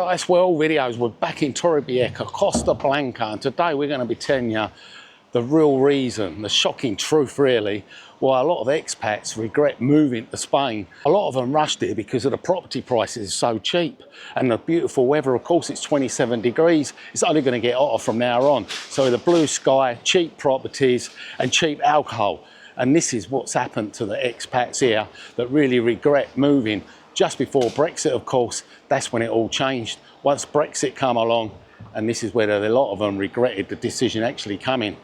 guys, well, videos, we're back in Torrevieja, Costa Blanca, and today we're going to be telling you the real reason, the shocking truth really, why a lot of expats regret moving to Spain. A lot of them rushed here because of the property prices are so cheap, and the beautiful weather. Of course, it's 27 degrees. It's only going to get hotter from now on. So the blue sky, cheap properties and cheap alcohol. And this is what's happened to the expats here that really regret moving. Just before Brexit, of course, that's when it all changed. Once Brexit come along, and this is where a lot of them regretted the decision actually coming.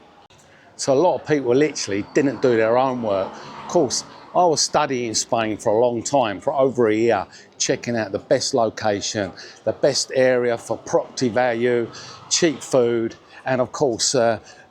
So a lot of people literally didn't do their own work. Of course, I was studying Spain for a long time, for over a year, checking out the best location, the best area for property value, cheap food, and of course,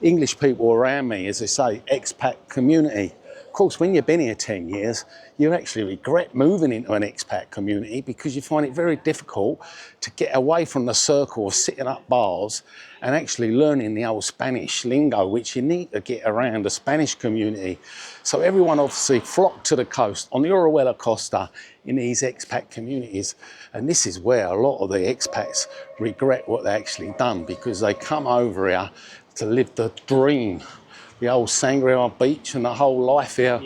English people around me, as I say, expat community. Of course, when you've been here 10 years, you actually regret moving into an expat community because you find it very difficult to get away from the circle of sitting up bars and actually learning the old Spanish lingo, which you need to get around the Spanish community. So everyone obviously flocked to the coast on the Orihuela Costa in these expat communities. And this is where a lot of the expats regret what they actually done, because they come over here to live the dream. The old Sangria beach and the whole life here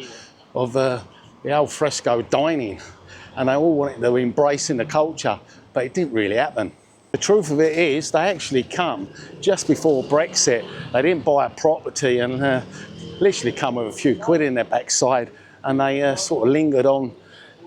of the al fresco dining, and they all wanted to embrace in the culture, but it didn't really happen. The truth of it is they actually come just before Brexit. They didn't buy a property and literally come with a few quid in their backside, and they sort of lingered on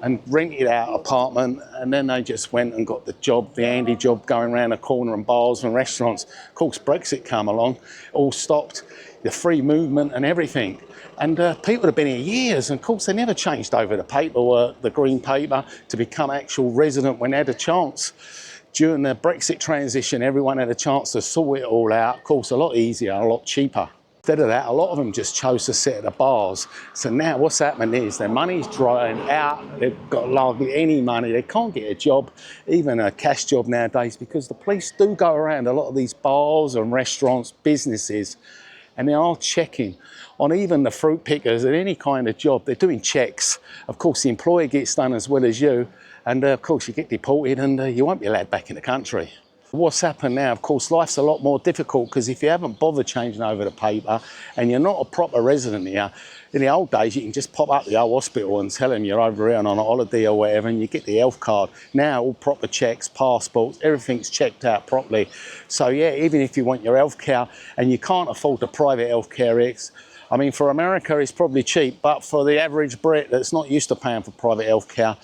and rented out an apartment, and then they just went and got the job, the handy job, going around the corner and bars and restaurants. Of course, Brexit come along, all stopped, the free movement and everything. And people have been here years, and of course they never changed over the paperwork, the green paper, to become actual resident when they had a chance. During the Brexit transition, everyone had a chance to sort it all out. Of course, a lot easier, a lot cheaper. Instead of that, a lot of them just chose to sit at the bars. So now what's happening is their money's drying out. They've got hardly any money. They can't get a job, even a cash job nowadays, because the police do go around a lot of these bars and restaurants, businesses, and they are checking on even the fruit pickers at any kind of job. They're doing checks. Of course, the employer gets done as well as you, and of course you get deported and you won't be allowed back in the country. What's happened now, of course, life's a lot more difficult, because if you haven't bothered changing over the paper and you're not a proper resident here, in the old days you can just pop up the old hospital and tell them you're over here and on a holiday or whatever, and you get the health card. Now all proper checks, passports, everything's checked out properly. So yeah, even if you want your health care and you can't afford the private health care, I mean, for America it's probably cheap, but for the average Brit that's not used to paying for private health care,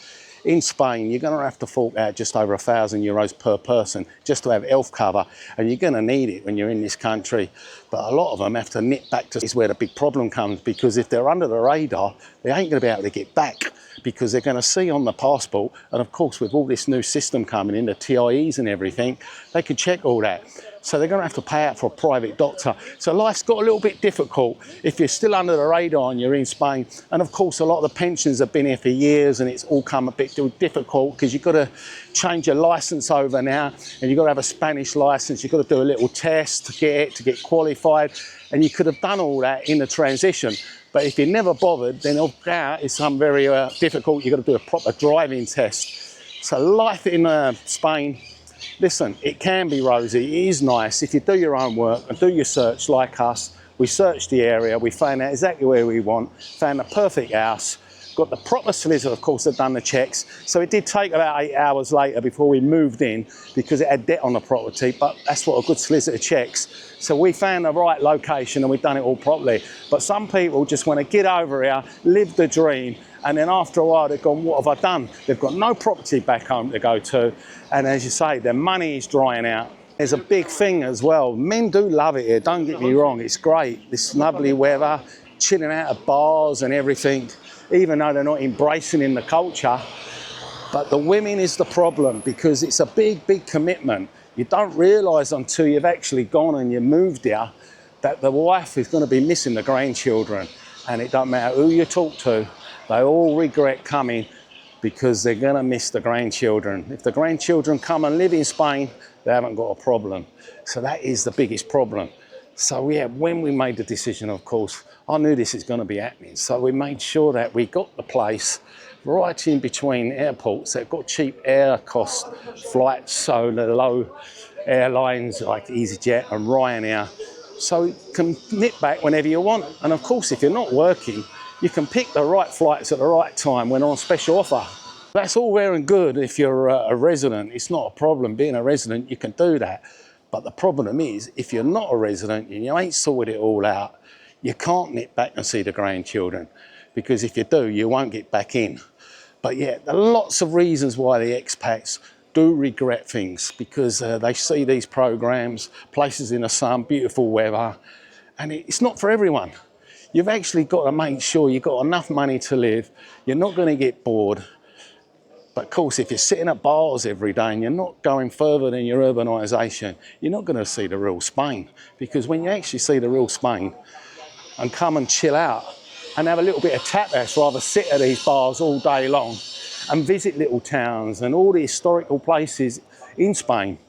in Spain, you're going to have to fork out just over €1,000 per person just to have health cover, and you're going to need it when you're in this country. But a lot of them have to nip back to this, where the big problem comes, because if they're under the radar, they ain't going to be able to get back, because they're going to see on the passport, and of course with all this new system coming in, the TIEs and everything, they can check all that. So they're going to have to pay out for a private doctor. So life's got a little bit difficult if you're still under the radar and you're in Spain. And of course, a lot of the pensions have been here for years, and it's all come a bit difficult because you've got to change your license over now, and you've got to have a Spanish license. You've got to do a little test to get qualified. And you could have done all that in the transition. But if you never bothered, then now it's very difficult. You've got to do a proper driving test. So life in Spain, listen, it can be rosy, it is nice if you do your own work and do your search like us. We searched the area, we found out exactly where we want, found the perfect house, got the proper solicitor, of course, that done the checks. So it did take about 8 hours later before we moved in, because it had debt on the property, but that's what a good solicitor checks. So we found the right location and we've done it all properly. But some people just want to get over here, live the dream, and then after a while they've gone, what have I done? They've got no property back home to go to, and as you say, their money is drying out. There's a big thing as well. Men do love it here, don't get me wrong, it's great. This lovely weather, chilling out at bars and everything, even though they're not embracing in the culture. But the women is the problem, because it's a big, big commitment. You don't realise until you've actually gone and you moved here that the wife is going to be missing the grandchildren, and it don't matter who you talk to, they all regret coming because they're going to miss the grandchildren. If the grandchildren come and live in Spain, they haven't got a problem. So that is the biggest problem. So yeah, when we made the decision, of course, I knew this is going to be happening. So we made sure that we got the place right in between airports that got cheap air cost flights, so the low airlines like EasyJet and Ryanair. So you can nip back whenever you want. And of course, if you're not working, you can pick the right flights at the right time when on special offer. That's all well and good if you're a resident. It's not a problem. Being a resident, you can do that. But the problem is, if you're not a resident and you ain't sorted it all out, you can't nip back and see the grandchildren, because if you do, you won't get back in. But yeah, there are lots of reasons why the expats do regret things, because they see these programs, places in the sun, beautiful weather, and it's not for everyone. You've actually got to make sure you've got enough money to live. You're not going to get bored. But of course, if you're sitting at bars every day and you're not going further than your urbanisation, you're not going to see the real Spain. Because when you actually see the real Spain and come and chill out and have a little bit of tapas, rather sit at these bars all day long and visit little towns and all the historical places in Spain.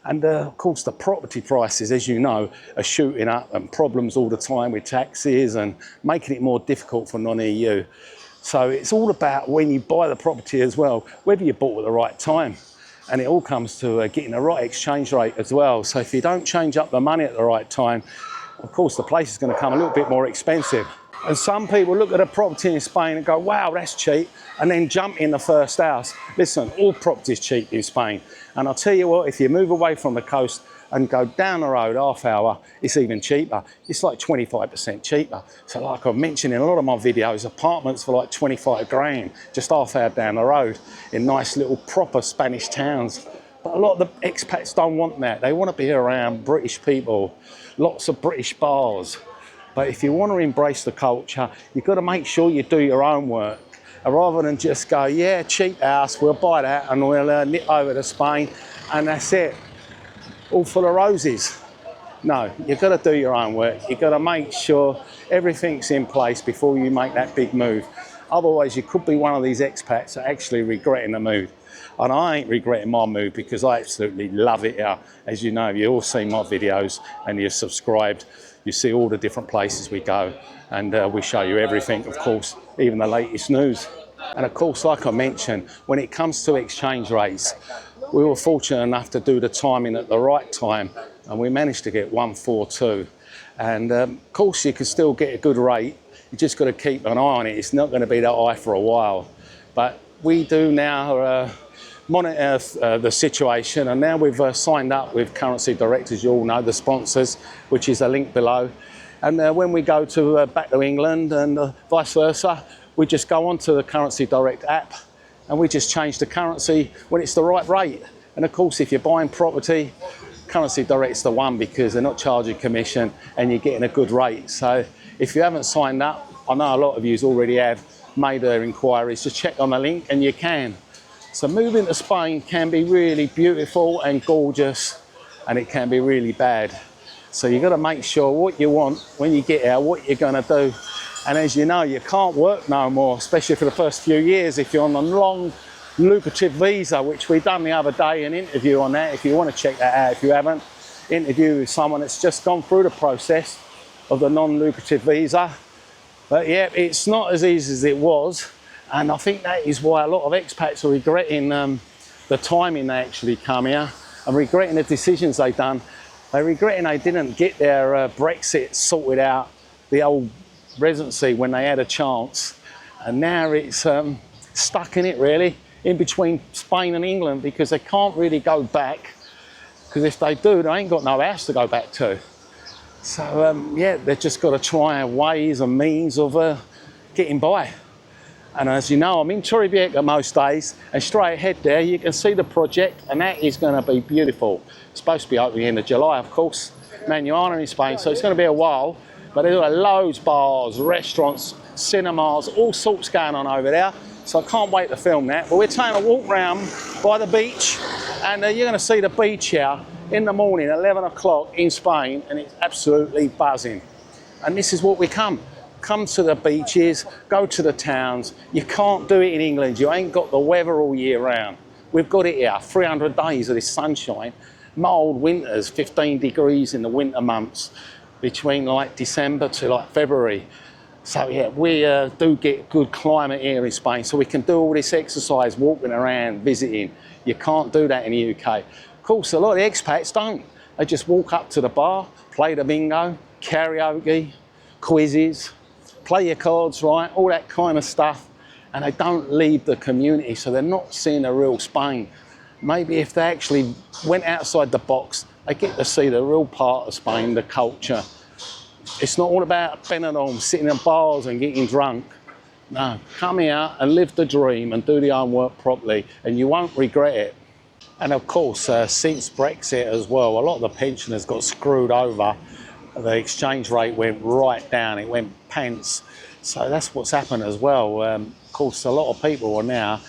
And of course, the property prices, as you know, are shooting up, and problems all the time with taxes and making it more difficult for non-EU. So it's all about when you buy the property as well, whether you bought at the right time. And it all comes to getting the right exchange rate as well. So if you don't change up the money at the right time, of course, the place is going to come a little bit more expensive. And some people look at a property in Spain and go, wow, that's cheap, and then jump in the first house. Listen, all property is cheap in Spain. And I'll tell you what, if you move away from the coast and go down the road half hour, it's even cheaper. It's like 25% cheaper. So like I've mentioned in a lot of my videos, apartments for like 25 grand, just half hour down the road in nice little proper Spanish towns. But a lot of the expats don't want that. They want to be around British people, lots of British bars. But if you want to embrace the culture, you've got to make sure you do your own work. Rather than just go, yeah, cheap house, we'll buy that and we'll nip over to Spain and that's it. All full of roses. No, you've got to do your own work. You've got to make sure everything's in place before you make that big move. Otherwise, you could be one of these expats that are actually regretting the move. And I ain't regretting my move because I absolutely love it here. As you know, you've all seen my videos and you're subscribed. You see all the different places we go, and we show you everything, of course, even the latest news. And of course, like I mentioned, when it comes to exchange rates, we were fortunate enough to do the timing at the right time, and we managed to get 142. And of course, you can still get a good rate. You just got to keep an eye on it. It's not going to be that high for a while. But we do now monitor the situation, and now we've signed up with Currency Direct, as you all know, the sponsors, which is a link below. And when we go to back to England and vice versa, we just go onto the Currency Direct app and we just change the currency when it's the right rate. And of course, if you're buying property, Currency Direct's the one, because they're not charging commission and you're getting a good rate. So if you haven't signed up, I know a lot of you already have made their inquiries, just check on the link and you can. So moving to Spain can be really beautiful and gorgeous, and it can be really bad. So you've got to make sure what you want when you get here, what you're going to do. And as you know, you can't work no more, especially for the first few years, if you're on a long, lucrative visa, which we done the other day, an interview on that. If you want to check that out, if you haven't, interview with someone that's just gone through the process of the non-lucrative visa. But yeah, it's not as easy as it was. And I think that is why a lot of expats are regretting the timing they actually come here, and regretting the decisions they've done. They're regretting they didn't get their Brexit sorted out, the old residency, when they had a chance. And now it's stuck in it, really, in between Spain and England, because they can't really go back, because if they do, they ain't got no house to go back to. So yeah, they've just got to try ways and means of getting by. And as you know, I'm in Torrevieja most days, and straight ahead there you can see the project, and that is going to be beautiful. It's supposed to be opening in July, of course, Manuana in Spain, so it's going to be a while. But there are loads of bars, restaurants, cinemas, all sorts going on over there. So I can't wait to film that. But we're taking a walk round by the beach, and you're going to see the beach here in the morning, 11 o'clock in Spain, and it's absolutely buzzing. And this is what we come to the beaches, go to the towns. You can't do it in England. You ain't got the weather all year round. We've got it here, 300 days of this sunshine, mild winters, 15 degrees in the winter months, between like December to like February. So yeah, we do get good climate here in Spain, so we can do all this exercise, walking around, visiting. You can't do that in the UK. Of course, a lot of the expats don't. They just walk up to the bar, play the bingo, karaoke, quizzes, play your cards right, all that kind of stuff, and they don't leave the community, so they're not seeing a real Spain. Maybe if they actually went outside the box, they get to see the real part of Spain, the culture. It's not all about Benidorm, sitting in bars and getting drunk. No, come here and live the dream and do the homework properly, and you won't regret it. And of course, since Brexit as well, a lot of the pensioners got screwed over. The exchange rate went right down, it went pence. So that's what's happened as well. Of course, a lot of people are now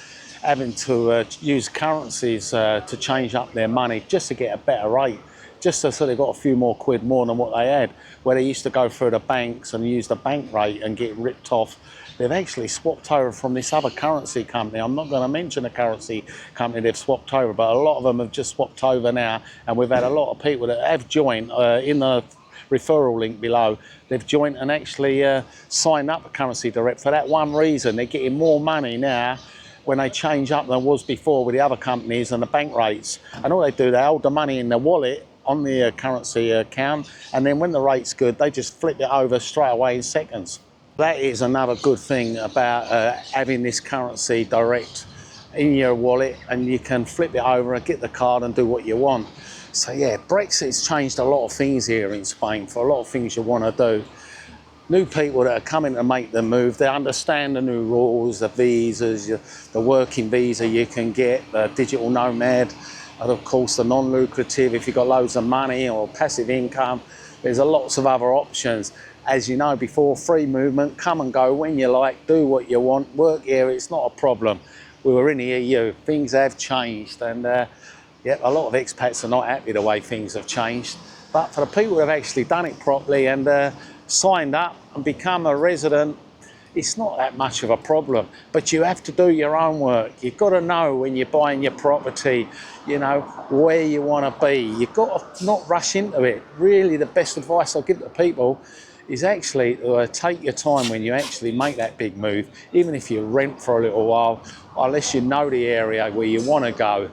having to use currencies to change up their money just to get a better rate, just so they got a few more quid more than what they had, where they used to go through the banks and use the bank rate and get ripped off. They've actually swapped over from this other currency company. I'm not going to mention the currency company they've swapped over, but a lot of them have just swapped over now, and we've had a lot of people that have joined in the referral link below. They've joined and actually signed up a currency direct for that one reason. They're getting more money now when they change up than was before with the other companies and the bank rates. And all they do, they hold the money in their wallet on the currency account, and then when the rate's good, they just flip it over straight away in seconds. That is another good thing about having this currency direct in your wallet, and you can flip it over and get the card and do what you want. So yeah, Brexit's changed a lot of things here in Spain for a lot of things you want to do. New people that are coming to make the move, they understand the new rules, the visas, the working visa you can get, the digital nomad, and of course the non-lucrative if you've got loads of money or passive income. There's lots of other options. As you know before, free movement, come and go when you like, do what you want, work here, it's not a problem. We were in the EU, things have changed, and yeah, a lot of expats are not happy the way things have changed. But for the people who have actually done it properly and signed up and become a resident, it's not that much of a problem. But you have to do your own work. You've got to know when you're buying your property, you know, where you want to be. You've got to not rush into it. Really, the best advice I'll give to people is actually take your time when you actually make that big move, even if you rent for a little while, unless you know the area where you want to go,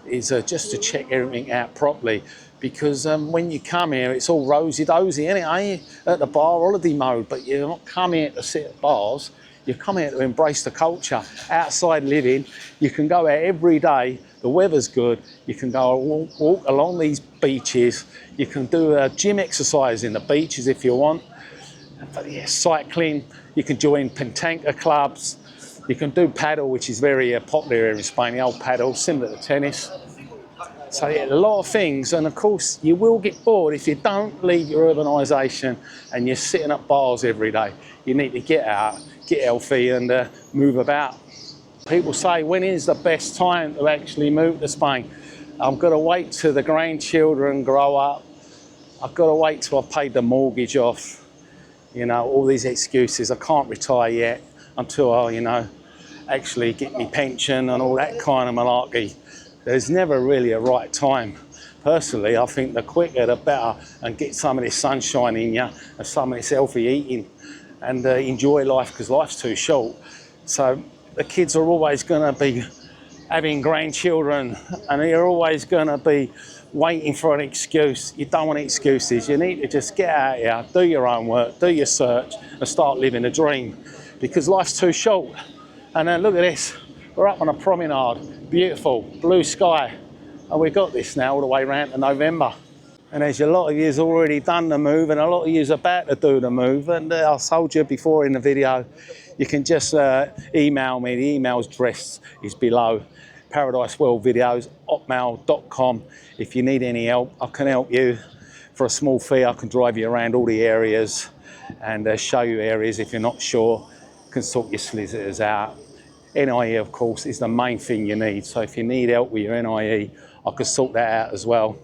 is just to check everything out properly. Because when you come here, it's all rosy-dozy, isn't it, eh? At the bar, holiday mode, but you're not coming here to sit at bars, you're coming here to embrace the culture, outside living. You can go out every day, the weather's good, you can go walk along these beaches, you can do gym exercise in the beaches if you want. But yeah, cycling, you can join pentanka clubs, you can do paddle, which is very popular here in Spain, the old paddle, similar to tennis. So yeah, a lot of things, and of course you will get bored if you don't leave your urbanisation and you're sitting at bars every day. You need to get out, get healthy and move about. People say, when is the best time to actually move to Spain? I've got to wait till the grandchildren grow up. I've got to wait till I've paid the mortgage off. You know, all these excuses. I can't retire yet until I, you know, actually get my pension and all that kind of malarkey. There's never really a right time. Personally, I think the quicker the better, and get some of this sunshine in you and some of this healthy eating and enjoy life, because life's too short. So the kids are always going to be having grandchildren and they're always going to be waiting for an excuse. You don't want excuses. You need to just get out here, do your own work, do your search and start living a dream, because life's too short. And then look at this. We're up on a promenade, beautiful, blue sky, and we've got this now all the way around to November. And as a lot of you's already done the move, and a lot of you's about to do the move, and I told you before in the video, you can just email me. The email address is below, paradiseworldvideos@hotmail.com. If you need any help, I can help you for a small fee. I can drive you around all the areas and show you areas if you're not sure. Can sort your solicitors out. NIE, of course, is the main thing you need. So if you need help with your NIE, I can sort that out as well.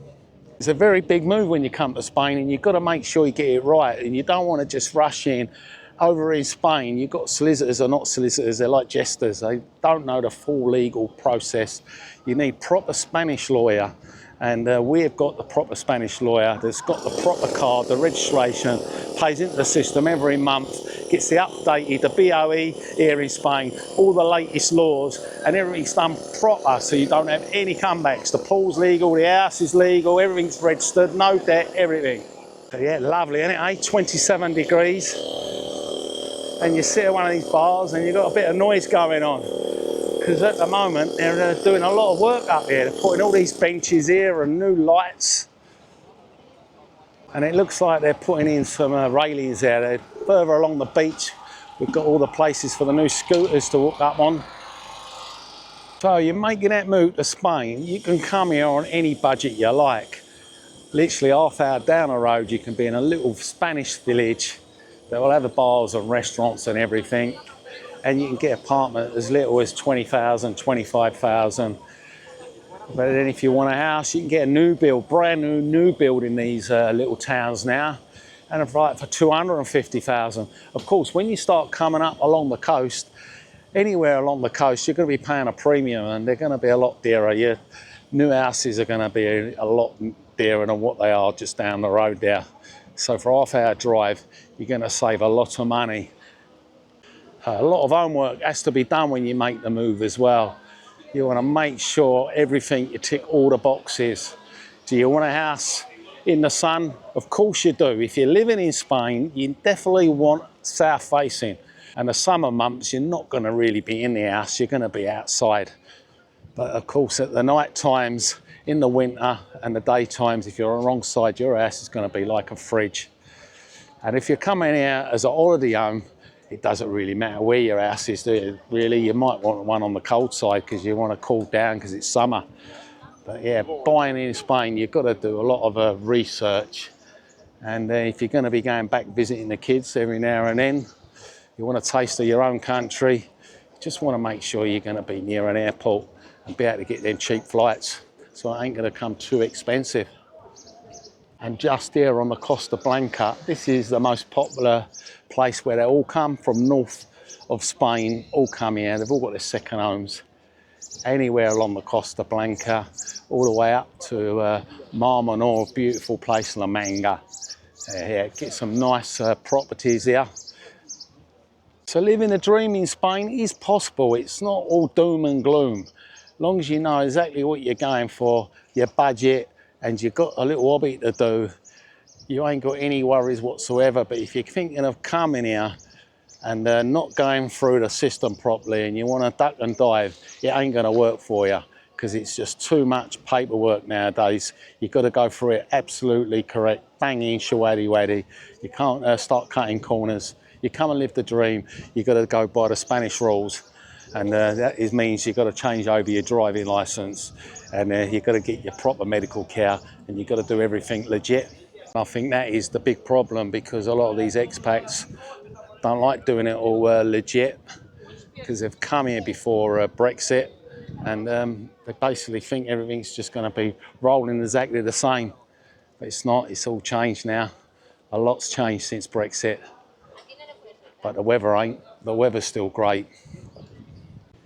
It's a very big move when you come to Spain, and you've got to make sure you get it right, and you don't want to just rush in. Over in Spain, you've got solicitors or not solicitors, they're like jesters. They don't know the full legal process. You need proper Spanish lawyer, And we've got the proper Spanish lawyer that's got the proper card, the registration, pays into the system every month, gets the updated, the BOE here in Spain, all the latest laws, and everything's done proper so you don't have any comebacks. The pool's legal, the house is legal, everything's registered, no debt, everything. So yeah, lovely, isn't it, eh? 27 degrees. And you sit at one of these bars and you've got a bit of noise going on. Because at the moment they're doing a lot of work up here. They're putting all these benches here and new lights. And it looks like they're putting in some railings there. They're further along the beach. We've got all the places for the new scooters to hook up on. So you're making that move to Spain. You can come here on any budget you like. Literally half hour down the road, you can be in a little Spanish village that will have bars and restaurants and everything. And you can get an apartment as little as 20,000, 25,000. But then if you want a house, you can get a new build, brand new build in these little towns now. And for 250,000. Of course, when you start coming up along the coast, anywhere along the coast, you're going to be paying a premium and they're going to be a lot dearer. Your new houses are going to be a lot dearer than what they are just down the road there. So for a half-hour drive, you're going to save a lot of money. A lot of homework has to be done when you make the move as well. You want to make sure everything, you tick all the boxes. Do you want a house in the sun? Of course you do. If you're living in Spain, you definitely want south facing. And the summer months, you're not going to really be in the house, you're going to be outside. But of course, at the night times, in the winter and the daytimes, if you're on the wrong side, your house is going to be like a fridge. And if you're coming here as a holiday home, it doesn't really matter where your house is, do you? Really. You might want one on the cold side because you want to cool down because it's summer. But yeah, buying in Spain, you've got to do a lot of research. And if you're going to be going back visiting the kids every now and then, you want a taste of your own country, you just want to make sure you're going to be near an airport and be able to get them cheap flights. So it ain't going to come too expensive. And just here on the Costa Blanca, this is the most popular place where they all come from north of Spain, all come here. They've all got their second homes. Anywhere along the Costa Blanca, all the way up to Mar Menor, beautiful place, La Manga. Yeah, get some nice properties here. So living a dream in Spain is possible. It's not all doom and gloom. As long as you know exactly what you're going for, your budget, and you've got a little hobby to do, you ain't got any worries whatsoever. But if you're thinking of coming here and not going through the system properly and you want to duck and dive, it ain't going to work for you because it's just too much paperwork nowadays. You've got to go through it absolutely correct, banging, shawady-waddy. You can't start cutting corners. You come and live the dream, you've got to go by the Spanish rules. And that means you've got to change over your driving licence and you've got to get your proper medical care and you've got to do everything legit. I think that is the big problem because a lot of these expats don't like doing it all legit because they've come here before Brexit and they basically think everything's just going to be rolling exactly the same. But it's not, it's all changed now. A lot's changed since Brexit. But the weather ain't. The weather's still great.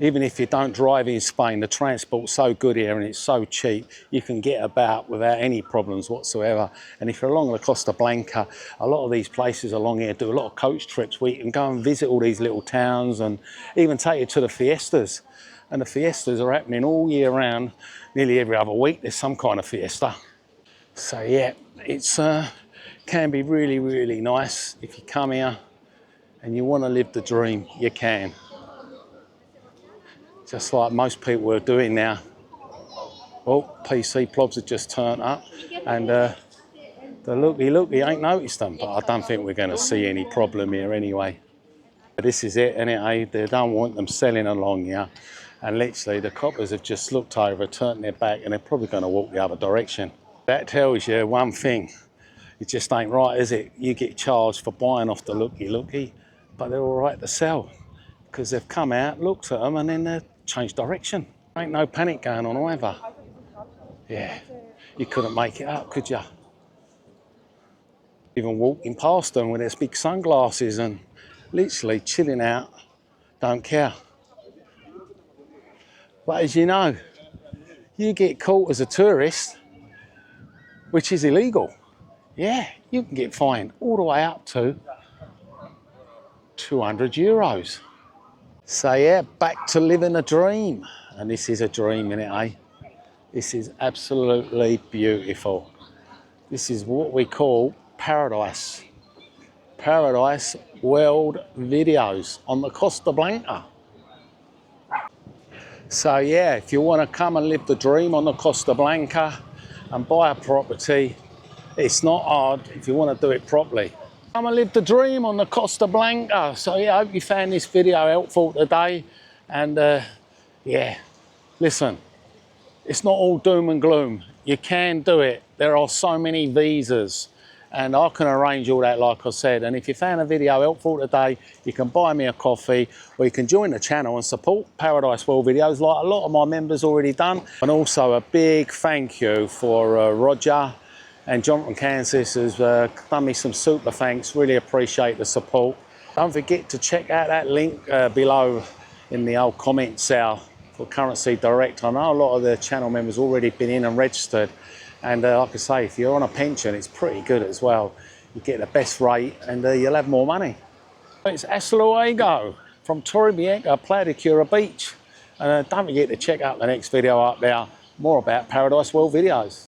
Even if you don't drive in Spain, the transport's so good here and it's so cheap, you can get about without any problems whatsoever. And if you're along the Costa Blanca, a lot of these places along here do a lot of coach trips where you can go and visit all these little towns and even take you to the fiestas. And the fiestas are happening all year round. Nearly every other week there's some kind of fiesta. So yeah, it's can be really, really nice. If you come here and you want to live the dream, you can. Just like most people are doing now. Well, PC plobs have just turned up and the looky ain't noticed them, but I don't think we're going to see any problem here anyway. This is it, anyway. They don't want them selling along here. And literally the coppers have just looked over, turned their back, and they're probably going to walk the other direction. That tells you one thing. It just ain't right, is it? You get charged for buying off the looky, but they're all right to sell because they've come out, looked at them, and then they've changed direction. Ain't no panic going on either. Yeah, you couldn't make it up, could you? Even walking past them with their big sunglasses and literally chilling out, don't care. But as you know, you get caught as a tourist which is illegal. Yeah, you can get fined all the way up to €200. So yeah, back to living a dream. And this is a dream, innit, eh? This is absolutely beautiful. This is what we call paradise. Paradise World Videos on the Costa Blanca. So yeah, if you want to come and live the dream on the Costa Blanca and buy a property, it's not hard if you want to do it properly. Come and live the dream on the Costa Blanca. So yeah, I hope you found this video helpful today. And yeah, listen, it's not all doom and gloom. You can do it. There are so many visas. And I can arrange all that, like I said. And if you found a video helpful today, you can buy me a coffee, or you can join the channel and support Paradise World Videos like a lot of my members already done. And also a big thank you for Roger and John from Kansas, who's done me some super thanks. Really appreciate the support. Don't forget to check out that link below in the old comment cell for Currency Direct. I know a lot of the channel members already been in and registered. And like I say, if you're on a pension, it's pretty good as well. You get the best rate and you'll have more money. It's hasta luego from Torrevieja, Playa de Cura Beach. And don't forget to check out the next video up there, more about Paradise World Videos.